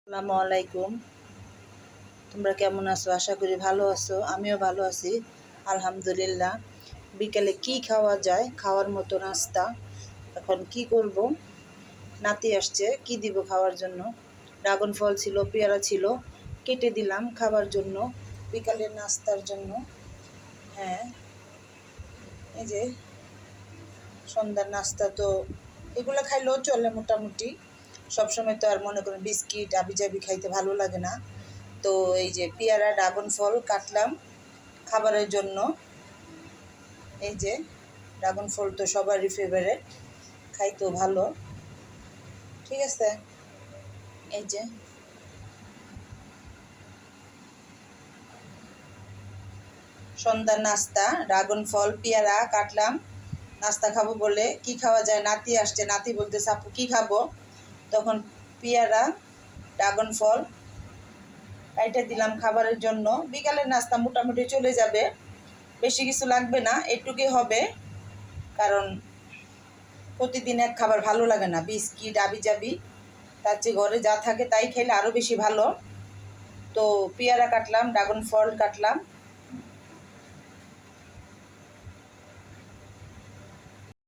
আসসালামু আলাইকুম। তোমরা কেমন আছো? আশা করি ভালো আছো। আমিও ভালো আছি আলহামদুলিল্লাহ। বিকেলে কি খাওয়া যায়, খাওয়ার মতো নাস্তা এখন কি করব? নাতি আসছে, কি দিব খাওয়ার জন্য? ড্রাগন ফল ছিল, পেয়ারা ছিল, কেটে দিলাম খাবার জন্য, বিকালের নাস্তার জন্য। হ্যাঁ, এই যে সন্ধ্যার নাস্তা তো এগুলো খাইলেও চলে মোটামুটি। সবসময় তো আর মনে করেন বিস্কিট আবিজাবি খাইতে ভালো লাগে না। তো এই যে পেয়ারা ড্রাগন ফল কাটলাম খাবারের জন্য। এই যে ড্রাগন ফল তো সবারই ফেভারেট, খাইতেও ভালো। ঠিক আছে, এই যে সন্ধ্যার নাস্তা ড্রাগন ফল পেয়ারা কাটলাম নাস্তা খাবো বলে। কি খাওয়া যায়? নাতি আসছে, নাতি বলতেছে আপু কি খাবো? তখন পেয়ারা ড্রাগন ফল কাইটে দিলাম খাবারের জন্য। বিকালের নাস্তা মোটামুটি চলে যাবে, বেশি কিছু লাগবে না, এটুকুই হবে। কারণ প্রতিদিন এক খাবার ভালো লাগে না, বিস্কিট আবিজাবি। তার চেয়ে ঘরে যা থাকে তাই খেলে আরও বেশি ভালো। তো পেয়ারা কাটলাম, ড্রাগন ফল কাটলাম,